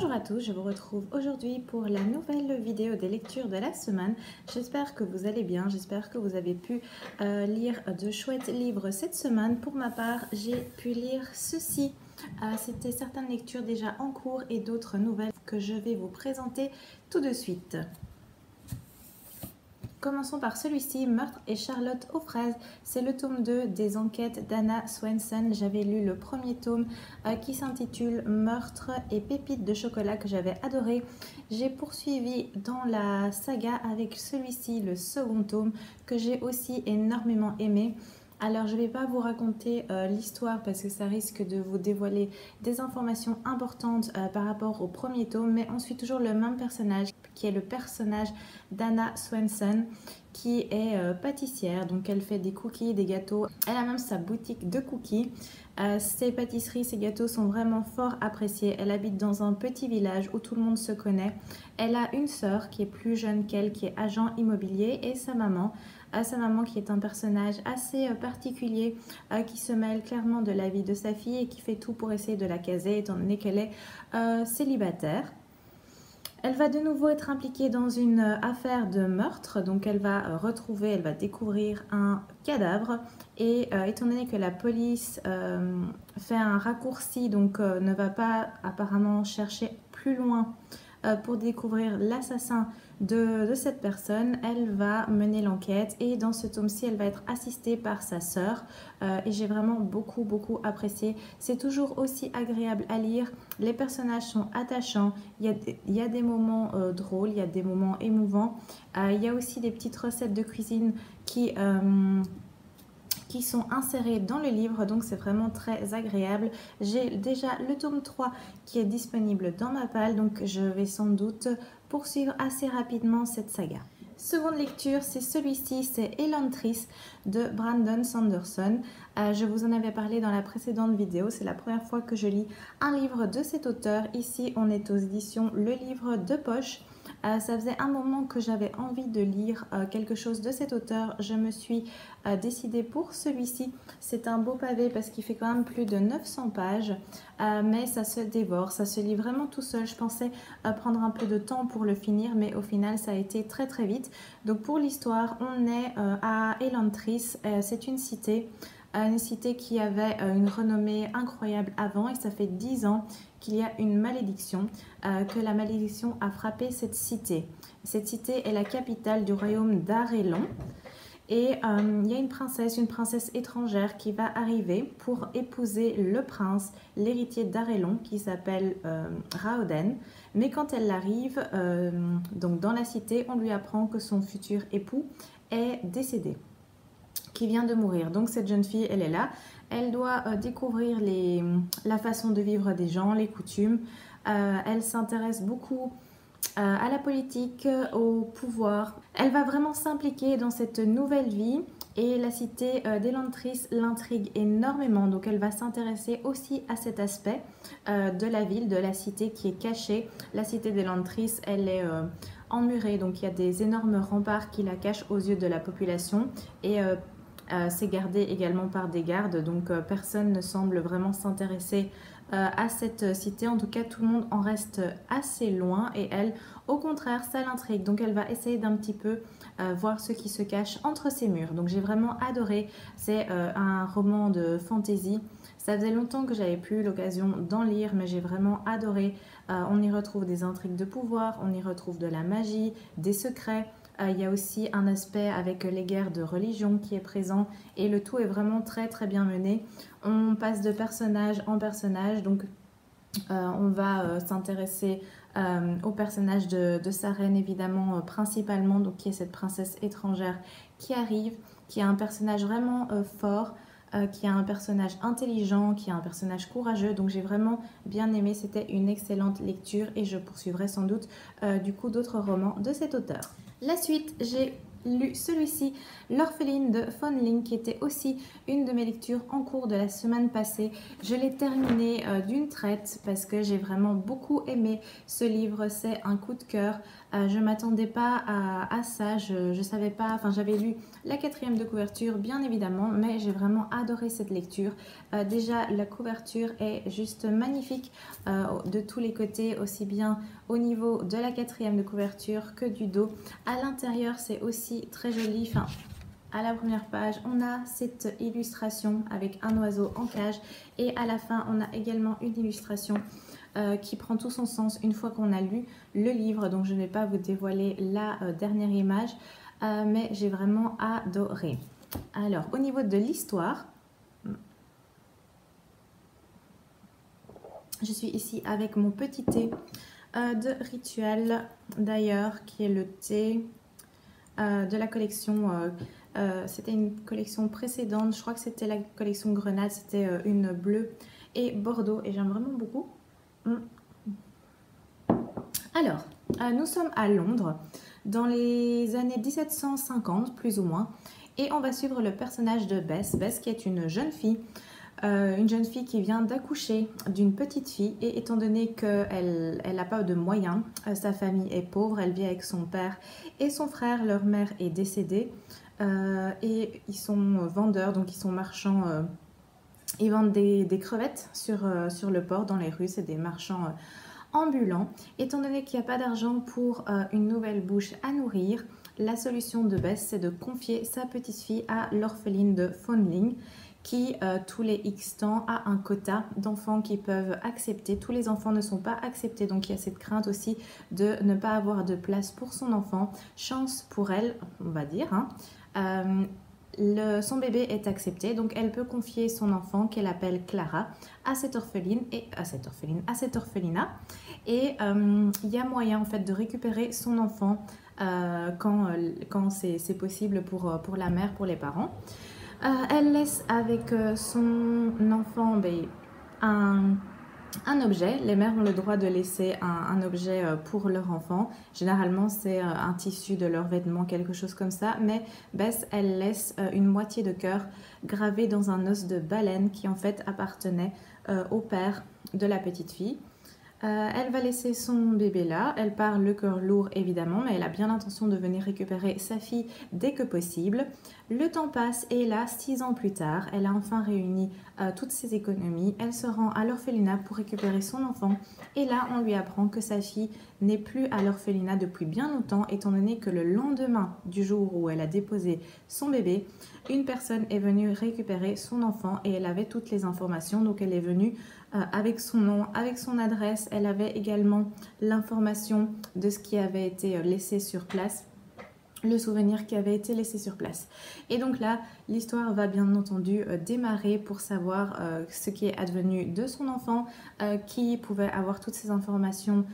Bonjour à tous, je vous retrouve aujourd'hui pour la nouvelle vidéo des lectures de la semaine. J'espère que vous allez bien, j'espère que vous avez pu lire de chouettes livres cette semaine. Pour ma part, j'ai pu lire ceci. C'était certaines lectures déjà en cours et d'autres nouvelles que je vais vous présenter tout de suite. Commençons par celui-ci, Meurtre et Charlotte aux fraises. C'est le tome 2 des enquêtes d'Anna Swenson. J'avais lu le premier tome qui s'intitule Meurtre et pépites de chocolat que j'avais adoré. J'ai poursuivi dans la saga avec celui-ci, le second tome, que j'ai aussi énormément aimé. Alors, je ne vais pas vous raconter l'histoire parce que ça risque de vous dévoiler des informations importantes par rapport au premier tome, mais on suit toujours le même personnage qui est le personnage d'Anna Swenson qui est pâtissière, donc elle fait des cookies, des gâteaux, elle a même sa boutique de cookies. Ses pâtisseries, ses gâteaux sont vraiment fort appréciés. Elle habite dans un petit village où tout le monde se connaît. Elle a une sœur qui est plus jeune qu'elle, qui est agent immobilier, et sa maman qui est un personnage assez particulier, qui se mêle clairement de la vie de sa fille et qui fait tout pour essayer de la caser étant donné qu'elle est célibataire. Elle va de nouveau être impliquée dans une affaire de meurtre, donc elle va découvrir un cadavre et étant donné que la police fait un raccourci, donc ne va pas apparemment chercher plus loin pour découvrir l'assassin de cette personne, elle va mener l'enquête et dans ce tome-ci, elle va être assistée par sa sœur et j'ai vraiment beaucoup apprécié. C'est toujours aussi agréable à lire, les personnages sont attachants, il y a des moments drôles, il y a des moments émouvants, il y a aussi des petites recettes de cuisine qui sont insérés dans le livre, donc c'est vraiment très agréable. J'ai déjà le tome 3 qui est disponible dans ma palle, donc je vais sans doute poursuivre assez rapidement cette saga. Seconde lecture, c'est celui-ci, c'est Elantris de Brandon Sanderson. Je vous en avais parlé dans la précédente vidéo, c'est la première fois que je lis un livre de cet auteur. Ici, on est aux éditions Le Livre de Poche. Ça faisait un moment que j'avais envie de lire quelque chose de cet auteur. Je me suis décidée pour celui-ci. C'est un beau pavé parce qu'il fait quand même plus de 900 pages, mais ça se dévore, ça se lit vraiment tout seul. Je pensais prendre un peu de temps pour le finir, mais au final, ça a été très vite. Donc pour l'histoire, on est à Elantris, c'est une cité qui avait une renommée incroyable avant et ça fait 10 ans qu'il y a une malédiction, que la malédiction a frappé cette cité. Cette cité est la capitale du royaume d'Arelon et il y a une princesse étrangère qui va arriver pour épouser le prince, l'héritier d'Arelon qui s'appelle Raoden. Mais quand elle arrive donc dans la cité, on lui apprend que son futur époux est décédé, qui vient de mourir. Donc cette jeune fille, elle est là. Elle doit découvrir la façon de vivre des gens, les coutumes. Elle s'intéresse beaucoup à la politique, au pouvoir. Elle va vraiment s'impliquer dans cette nouvelle vie et la cité d'Elantris l'intrigue énormément. Donc elle va s'intéresser aussi à cet aspect de la ville, de la cité qui est cachée. La cité d'Elantris, elle est emmurée, donc il y a des énormes remparts qui la cachent aux yeux de la population et c'est gardé également par des gardes, donc personne ne semble vraiment s'intéresser à cette cité. En tout cas, tout le monde en reste assez loin et elle, au contraire, ça l'intrigue. Donc elle va essayer d'un petit peu voir ce qui se cache entre ces murs. Donc j'ai vraiment adoré. C'est un roman de fantasy. Ça faisait longtemps que j'avais plus l'occasion d'en lire, mais j'ai vraiment adoré. On y retrouve des intrigues de pouvoir, on y retrouve de la magie, des secrets. Il y a aussi un aspect avec les guerres de religion qui est présent et le tout est vraiment très bien mené. On passe de personnage en personnage, donc on va s'intéresser au personnage de sa reine évidemment principalement, donc qui est cette princesse étrangère qui arrive, qui est un personnage vraiment fort, qui est un personnage intelligent, qui est un personnage courageux. Donc j'ai vraiment bien aimé, c'était une excellente lecture et je poursuivrai sans doute du coup d'autres romans de cet auteur. La suite, j'ai lu celui-ci, L'orpheline de Von Ling, qui était aussi une de mes lectures en cours de la semaine passée. Je l'ai terminé d'une traite parce que j'ai vraiment beaucoup aimé ce livre. C'est un coup de cœur. Je ne m'attendais pas à ça. Je savais pas, enfin j'avais lu la 4e de couverture bien évidemment, mais j'ai vraiment adoré cette lecture. Déjà la couverture est juste magnifique de tous les côtés, aussi bien au niveau de la 4e de couverture que du dos. À l'intérieur c'est aussi très joli. Enfin, à la première page, on a cette illustration avec un oiseau en cage et à la fin, on a également une illustration qui prend tout son sens une fois qu'on a lu le livre. Donc, je ne vais pas vous dévoiler la dernière image, mais j'ai vraiment adoré. Alors, au niveau de l'histoire, je suis ici avec mon petit thé de rituel d'ailleurs, qui est le thé de la collection... c'était une collection précédente, je crois que c'était la collection Grenade, c'était une bleue et Bordeaux et j'aime vraiment beaucoup. Alors, nous sommes à Londres dans les années 1750 plus ou moins et on va suivre le personnage de Bess. Bess qui est une jeune fille qui vient d'accoucher d'une petite fille et étant donné qu'elle n'a pas de moyens, sa famille est pauvre, elle vit avec son père et son frère, leur mère est décédée. Et ils sont vendeurs, donc ils sont marchands, ils vendent des crevettes sur le port, dans les rues, c'est des marchands ambulants. Étant donné qu'il n'y a pas d'argent pour une nouvelle bouche à nourrir, la solution de Bess, c'est de confier sa petite fille à l'orpheline de Von Ling, qui tous les X temps a un quota d'enfants qui peuvent accepter. Tous les enfants ne sont pas acceptés, donc il y a cette crainte aussi de ne pas avoir de place pour son enfant. Chance pour elle, on va dire, hein. Son bébé est accepté, donc elle peut confier son enfant qu'elle appelle Clara à cet orphelinat et il y a moyen en fait de récupérer son enfant quand c'est possible pour la mère, pour les parents. Elle laisse avec son enfant un objet. Les mères ont le droit de laisser un objet pour leur enfant. Généralement, c'est un tissu de leur vêtement, quelque chose comme ça. Mais Bess, elle laisse une moitié de cœur gravée dans un os de baleine qui en fait appartenait au père de la petite fille. Elle va laisser son bébé là, elle part le cœur lourd évidemment, mais elle a bien l'intention de venir récupérer sa fille dès que possible. Le temps passe et là, 6 ans plus tard, elle a enfin réuni toutes ses économies. Elle se rend à l'orphelinat pour récupérer son enfant et là, on lui apprend que sa fille n'est plus à l'orphelinat depuis bien longtemps, étant donné que le lendemain du jour où elle a déposé son bébé, une personne est venue récupérer son enfant et elle avait toutes les informations, donc elle est venue avec son nom, avec son adresse. Elle avait également l'information de ce qui avait été laissé sur place, le souvenir qui avait été laissé sur place. Et donc là, l'histoire va bien entendu démarrer pour savoir ce qui est advenu de son enfant, qui pouvait avoir toutes ces informations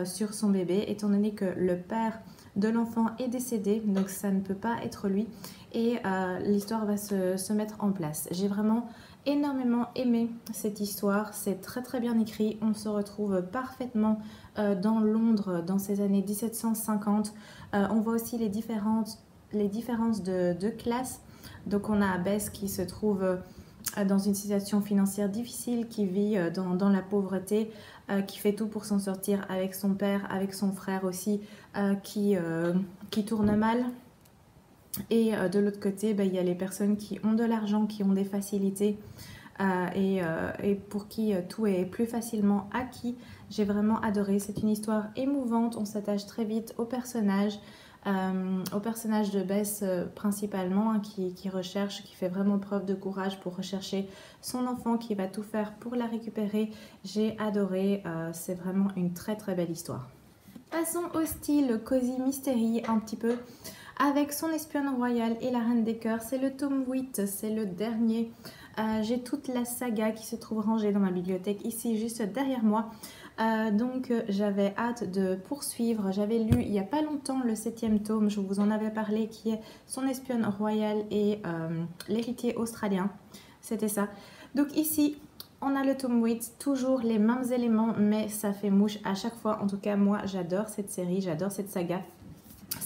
sur son bébé, étant donné que le père de l'enfant est décédé, donc ça ne peut pas être lui. Et l'histoire va se mettre en place. J'ai vraiment énormément aimé cette histoire, c'est très très bien écrit, on se retrouve parfaitement dans Londres dans ces années 1750. On voit aussi les différences de classe. Donc on a Bess qui se trouve dans une situation financière difficile, qui vit dans la pauvreté, qui fait tout pour s'en sortir avec son père, avec son frère aussi, qui tourne mal. Et de l'autre côté, il y a les personnes qui ont de l'argent, qui ont des facilités et pour qui tout est plus facilement acquis. J'ai vraiment adoré. C'est une histoire émouvante. On s'attache très vite au personnage de Bess principalement, hein, qui recherche, qui fait vraiment preuve de courage pour rechercher son enfant, qui va tout faire pour la récupérer. J'ai adoré. C'est vraiment une très très belle histoire. Passons au style Cozy Mystery un petit peu. Avec Son espionne royale et la reine des cœurs, c'est le tome 8, c'est le dernier. J'ai toute la saga qui se trouve rangée dans ma bibliothèque ici, juste derrière moi. Donc j'avais hâte de poursuivre. J'avais lu il n'y a pas longtemps le 7e tome, je vous en avais parlé, qui est Son espionne royale et l'héritier australien. C'était ça. Donc ici, on a le tome 8, toujours les mêmes éléments, mais ça fait mouche à chaque fois. En tout cas, moi, j'adore cette série, j'adore cette saga.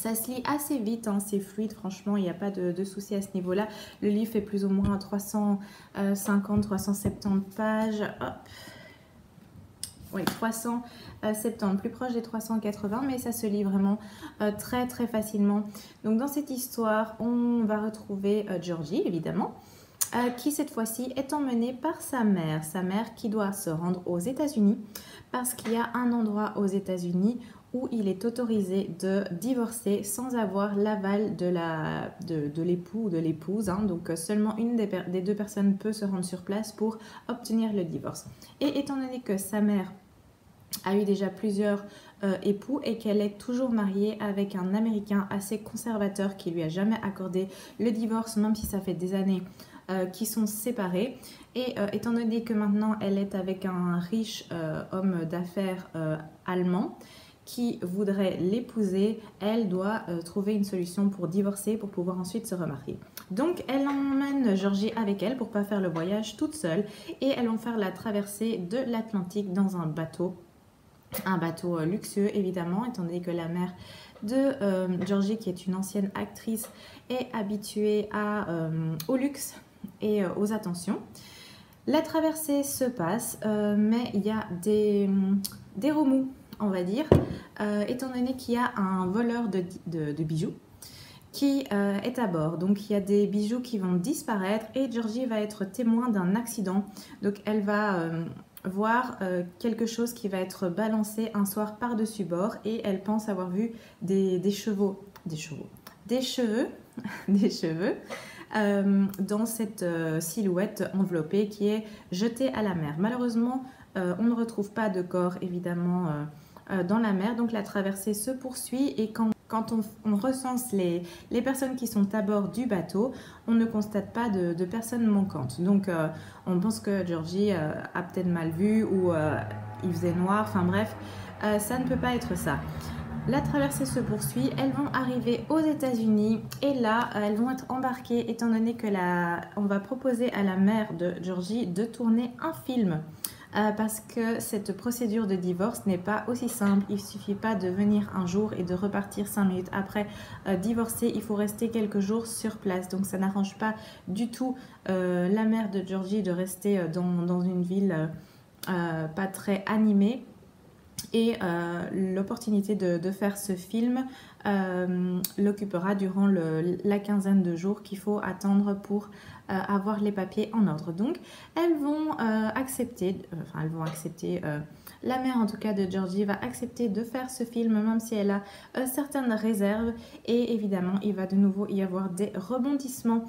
Ça se lit assez vite, hein, c'est fluide, franchement, il n'y a pas de souci à ce niveau-là. Le livre fait plus ou moins 350-370 pages. Hop. Oui, 370, plus proche des 380, mais ça se lit vraiment très très facilement. Donc dans cette histoire, on va retrouver Georgie, évidemment, qui cette fois-ci est emmenée par sa mère qui doit se rendre aux États-Unis parce qu'il y a un endroit aux États-Unis où il est autorisé de divorcer sans avoir l'aval de l'époux ou de l'épouse. Hein. Donc seulement une des deux personnes peut se rendre sur place pour obtenir le divorce. Et étant donné que sa mère a eu déjà plusieurs époux et qu'elle est toujours mariée avec un Américain assez conservateur qui lui a jamais accordé le divorce, même si ça fait des années qui sont séparés. Et étant donné que maintenant elle est avec un riche homme d'affaires allemand qui voudrait l'épouser, elle doit trouver une solution pour divorcer, pour pouvoir ensuite se remarier. Donc elle emmène Georgie avec elle pour ne pas faire le voyage toute seule et elles vont faire la traversée de l'Atlantique dans un bateau luxueux évidemment, étant donné que la mère de Georgie, qui est une ancienne actrice, est habituée au luxe et aux attentions. La traversée se passe, mais il y a des remous, on va dire, étant donné qu'il y a un voleur de bijoux qui est à bord. Donc il y a des bijoux qui vont disparaître et Georgie va être témoin d'un accident. Donc elle va voir quelque chose qui va être balancé un soir par-dessus bord et elle pense avoir vu des cheveux dans cette silhouette enveloppée qui est jetée à la mer. Malheureusement, on ne retrouve pas de corps évidemment dans la mer, donc la traversée se poursuit et quand on recense les personnes qui sont à bord du bateau, on ne constate pas de personnes manquantes. Donc on pense que Georgie a peut-être mal vu ou il faisait noir, enfin bref, ça ne peut pas être ça. La traversée se poursuit, elles vont arriver aux États-Unis et là, elles vont être embarquées étant donné que on va proposer à la mère de Georgie de tourner un film. Parce que cette procédure de divorce n'est pas aussi simple. Il ne suffit pas de venir un jour et de repartir 5 minutes après divorcer. Il faut rester quelques jours sur place. Donc ça n'arrange pas du tout la mère de Georgie de rester dans une ville pas très animée. Et l'opportunité de faire ce film l'occupera durant la quinzaine de jours qu'il faut attendre pour avoir les papiers en ordre. Donc elles vont accepter, la mère en tout cas de Georgie va accepter de faire ce film même si elle a certaines réserves et évidemment il va de nouveau y avoir des rebondissements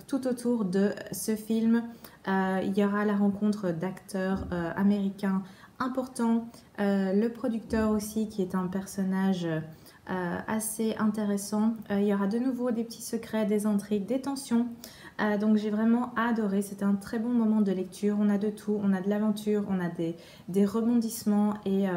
tout autour de ce film. Il y aura la rencontre d'acteurs américains importants, le producteur aussi qui est un personnage assez intéressant. Il y aura de nouveau des petits secrets, des intrigues, des tensions. Donc j'ai vraiment adoré, c'était un très bon moment de lecture, on a de tout, on a de l'aventure, on a des rebondissements et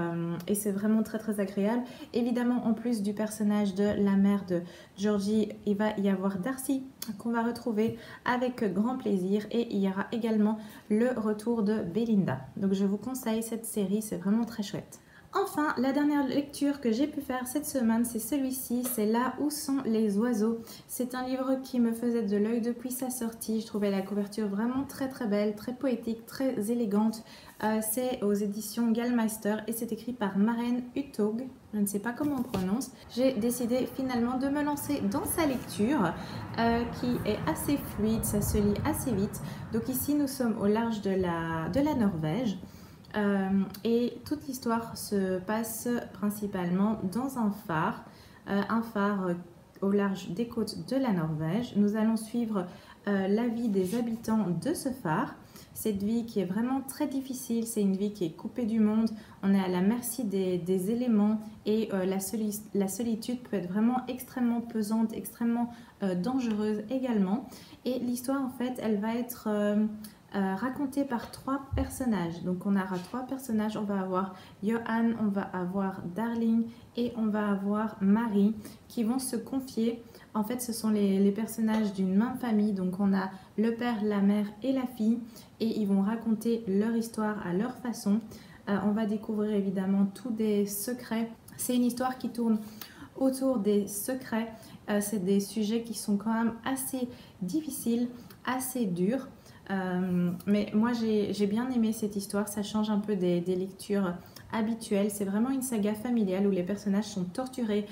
c'est vraiment très très agréable. Évidemment en plus du personnage de la mère de Georgie, il va y avoir Darcy qu'on va retrouver avec grand plaisir et il y aura également le retour de Belinda. Donc je vous conseille cette série, c'est vraiment très chouette. Enfin, la dernière lecture que j'ai pu faire cette semaine, c'est celui-ci, c'est Là où sont les oiseaux. C'est un livre qui me faisait de l'œil depuis sa sortie. Je trouvais la couverture vraiment très très belle, très poétique, très élégante. C'est aux éditions Gallmeister et c'est écrit par Maren Uthaug. Je ne sais pas comment on prononce. J'ai décidé finalement de me lancer dans sa lecture qui est assez fluide, ça se lit assez vite. Donc ici, nous sommes au large de la Norvège. Et toute l'histoire se passe principalement dans un phare au large des côtes de la Norvège. Nous allons suivre la vie des habitants de ce phare. Cette vie qui est vraiment très difficile, c'est une vie qui est coupée du monde, on est à la merci des éléments et la solitude peut être vraiment extrêmement pesante, extrêmement dangereuse également. Et l'histoire en fait, elle va être racontée par 3 personnages. Donc on aura 3 personnages, on va avoir Johan, on va avoir Darling et on va avoir Marie qui vont se confier. En fait ce sont les personnages d'une même famille, donc on a le père, la mère et la fille et ils vont raconter leur histoire à leur façon. On va découvrir évidemment tous des secrets. C'est une histoire qui tourne autour des secrets. C'est des sujets qui sont quand même assez difficiles, assez durs. Mais moi j'ai bien aimé cette histoire, ça change un peu des lectures habituelles. C'est vraiment une saga familiale où les personnages sont torturés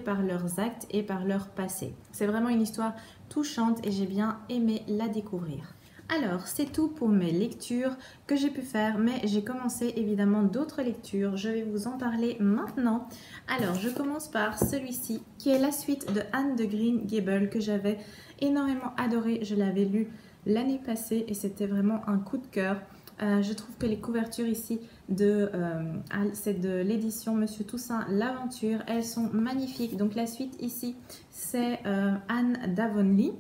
par leurs actes et par leur passé. C'est vraiment une histoire touchante et j'ai bien aimé la découvrir. Alors, c'est tout pour mes lectures que j'ai pu faire, mais j'ai commencé évidemment d'autres lectures. Je vais vous en parler maintenant. Alors, je commence par celui-ci, qui est la suite de Anne de Green Gables, que j'avais énormément adoré. Je l'avais lu l'année passée et c'était vraiment un coup de cœur. Je trouve que les couvertures ici c'est de l'édition Monsieur Toussaint l'Aventure, elles sont magnifiques. Donc la suite ici c'est Anne d'Avonlea.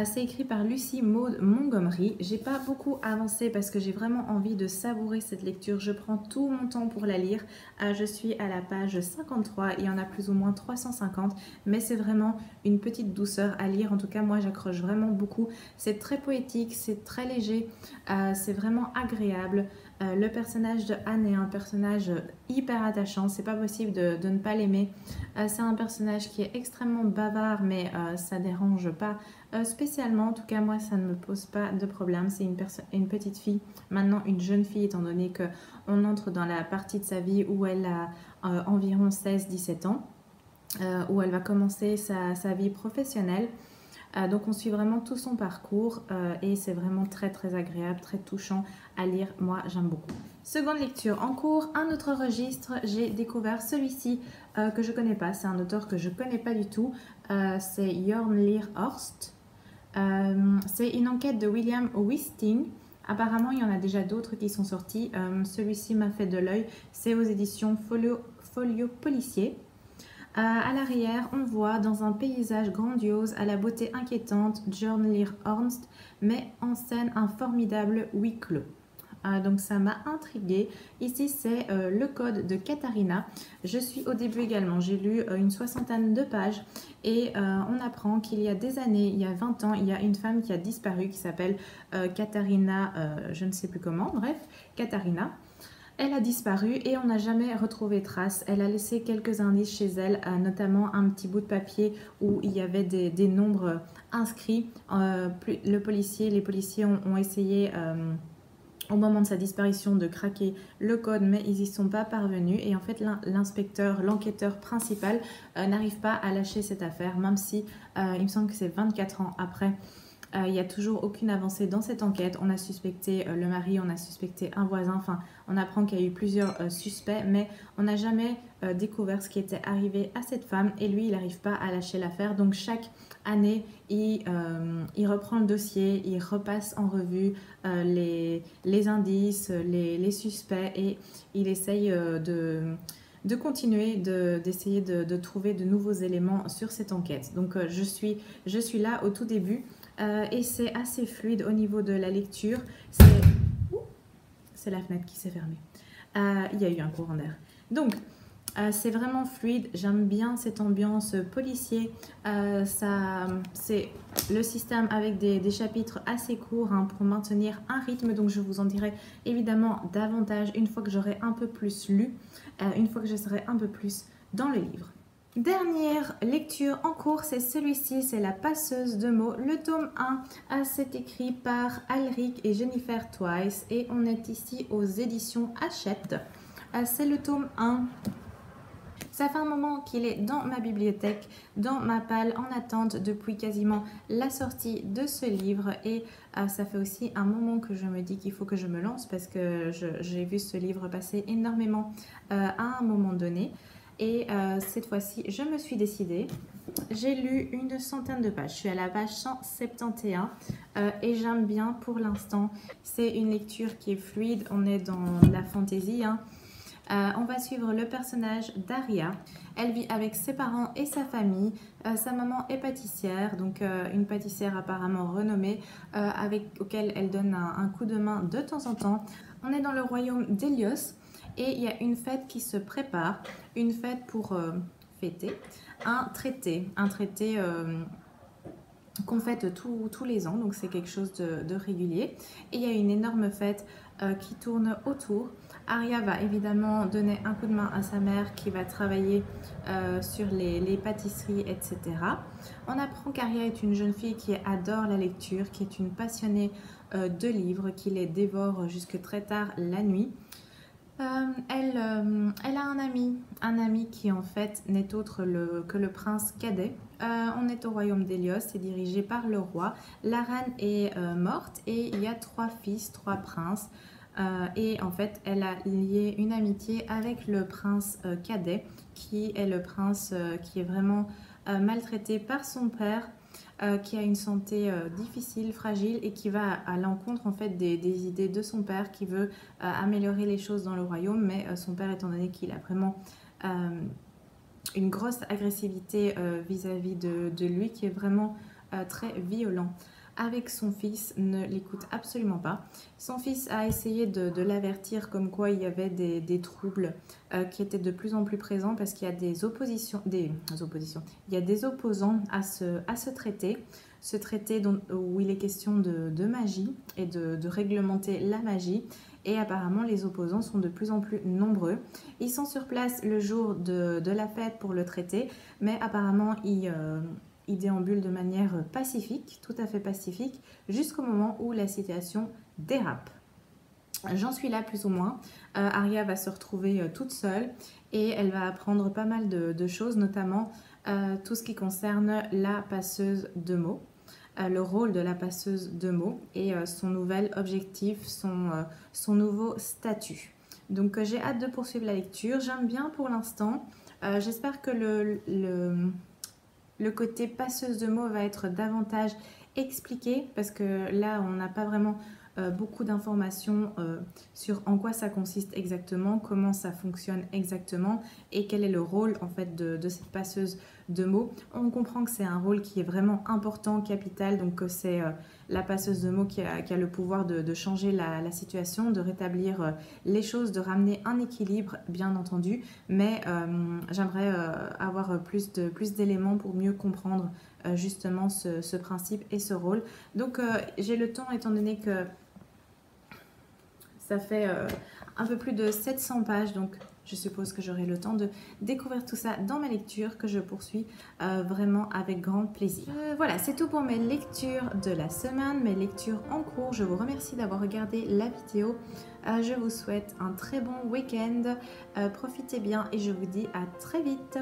C'est écrit par Lucy Maud Montgomery. J'ai pas beaucoup avancé parce que j'ai vraiment envie de savourer cette lecture. Je prends tout mon temps pour la lire. Je suis à la page 53. Il y en a plus ou moins 350. Mais c'est vraiment une petite douceur à lire. En tout cas, moi, j'accroche vraiment beaucoup. C'est très poétique, c'est très léger. C'est vraiment agréable. Le personnage de Anne est un personnage hyper attachant. C'est pas possible de ne pas l'aimer. C'est un personnage qui est extrêmement bavard, mais ça dérange pas spécialement. En tout cas, moi, ça ne me pose pas de problème. C'est une petite fille, maintenant une jeune fille, étant donné qu'on entre dans la partie de sa vie où elle a environ 16-17 ans, où elle va commencer sa vie professionnelle. Donc on suit vraiment tout son parcours et c'est vraiment très très agréable, très touchant à lire. Moi j'aime beaucoup. Seconde lecture en cours, un autre registre. J'ai découvert celui-ci que je connais pas. C'est un auteur que je connais pas du tout. C'est Jorn Lear Horst. C'est une enquête de William Wisting. Apparemment il y en a déjà d'autres qui sont sortis. Celui-ci m'a fait de l'œil. C'est aux éditions Folio Policier. À l'arrière, on voit dans un paysage grandiose à la beauté inquiétante Jorn Lear Horst met en scène un formidable huis clos. Donc ça m'a intriguée. Ici c'est le code de Katharina. Je suis au début également, j'ai lu une soixantaine de pages et on apprend qu'il y a des années, il y a 20 ans, il y a une femme qui a disparu qui s'appelle Katharina, je ne sais plus comment, bref, Katharina. Elle a disparu et on n'a jamais retrouvé trace. Elle a laissé quelques indices chez elle, notamment un petit bout de papier où il y avait des nombres inscrits. Les policiers ont essayé au moment de sa disparition de craquer le code, mais ils n'y sont pas parvenus. Et en fait, l'inspecteur, l'enquêteur principal n'arrive pas à lâcher cette affaire, même si il me semble que c'est 24 ans après. Il n'y a toujours aucune avancée dans cette enquête. On a suspecté le mari, on a suspecté un voisin. Enfin, on apprend qu'il y a eu plusieurs suspects, mais on n'a jamais découvert ce qui était arrivé à cette femme. Et lui, il n'arrive pas à lâcher l'affaire. Donc, chaque année, il reprend le dossier, il repasse en revue les indices, les suspects, et il essaye de continuer d'essayer de trouver de nouveaux éléments sur cette enquête. Donc, je suis là au tout début. Et c'est assez fluide au niveau de la lecture. C'est la fenêtre qui s'est fermée. Il y a eu un courant d'air. Donc, c'est vraiment fluide. J'aime bien cette ambiance policier. C'est le système avec des chapitres assez courts pour maintenir un rythme. Donc, je vous en dirai évidemment davantage une fois que j'aurai un peu plus lu, une fois que je serai un peu plus dans le livre. Dernière lecture en cours, c'est celui-ci, c'est La Passeuse de mots, le tome 1. C'est écrit par Alric et Jennifer Twice et on est ici aux éditions Hachette. C'est le tome 1. Ça fait un moment qu'il est dans ma bibliothèque, dans ma palle, en attente depuis quasiment la sortie de ce livre. Et ça fait aussi un moment que je me dis qu'il faut que je me lance parce que j'ai vu ce livre passer énormément à un moment donné. Et cette fois-ci, je me suis décidée. J'ai lu une centaine de pages. Je suis à la page 171 et j'aime bien pour l'instant. C'est une lecture qui est fluide. On est dans la fantaisie. On va suivre le personnage d'Aria. Elle vit avec ses parents et sa famille. Sa maman est pâtissière, donc une pâtissière apparemment renommée, auquel elle donne un coup de main de temps en temps. On est dans le royaume d'Hélios. Et il y a une fête qui se prépare, une fête pour fêter un traité qu'on fête tous les ans, donc c'est quelque chose de régulier. Et il y a une énorme fête qui tourne autour. Arya va évidemment donner un coup de main à sa mère qui va travailler sur les pâtisseries, etc. On apprend qu'Arya est une jeune fille qui adore la lecture, qui est une passionnée de livres, qui les dévore jusque très tard la nuit. Elle a un ami qui en fait n'est autre que le prince cadet. On est au royaume d'Hélios, c'est dirigé par le roi. La reine est morte et il y a 3 fils, 3 princes. Et en fait, elle a lié une amitié avec le prince cadet, qui est le prince qui est vraiment maltraité par son père, qui a une santé difficile, fragile et qui va à l'encontre en fait des idées de son père, qui veut améliorer les choses dans le royaume, mais son père, étant donné qu'il a vraiment une grosse agressivité vis-à-vis de lui, qui est vraiment très violent avec son fils, ne l'écoute absolument pas. Son fils a essayé de l'avertir comme quoi il y avait des troubles qui étaient de plus en plus présents, parce qu'il y a des oppositions, il y a des opposants à ce traité. Ce traité où il est question de magie et de réglementer la magie. Et apparemment, les opposants sont de plus en plus nombreux. Ils sont sur place le jour de la fête pour le traité, mais apparemment, ils déambulent de manière pacifique, tout à fait pacifique, jusqu'au moment où la situation dérape. J'en suis là plus ou moins. Arya va se retrouver toute seule et elle va apprendre pas mal de choses, notamment tout ce qui concerne la passeuse de mots. Le rôle de la passeuse de mots et son nouvel objectif, son nouveau statut. Donc j'ai hâte de poursuivre la lecture, j'aime bien pour l'instant. J'espère que le côté passeuse de mots va être davantage expliqué, parce que là on n'a pas vraiment beaucoup d'informations sur en quoi ça consiste exactement, comment ça fonctionne exactement et quel est le rôle en fait de cette passeuse de mots. On comprend que c'est un rôle qui est vraiment important, capital, donc que c'est la passeuse de mots qui a le pouvoir de changer la situation, de rétablir les choses, de ramener un équilibre bien entendu, mais j'aimerais avoir plus d'éléments pour mieux comprendre justement ce principe et ce rôle. Donc j'ai le temps, étant donné que ça fait un peu plus de 700 pages, donc je suppose que j'aurai le temps de découvrir tout ça dans ma lecture, que je poursuis vraiment avec grand plaisir. Voilà, c'est tout pour mes lectures de la semaine, mes lectures en cours. Je vous remercie d'avoir regardé la vidéo. Je vous souhaite un très bon week-end. Profitez bien et je vous dis à très vite.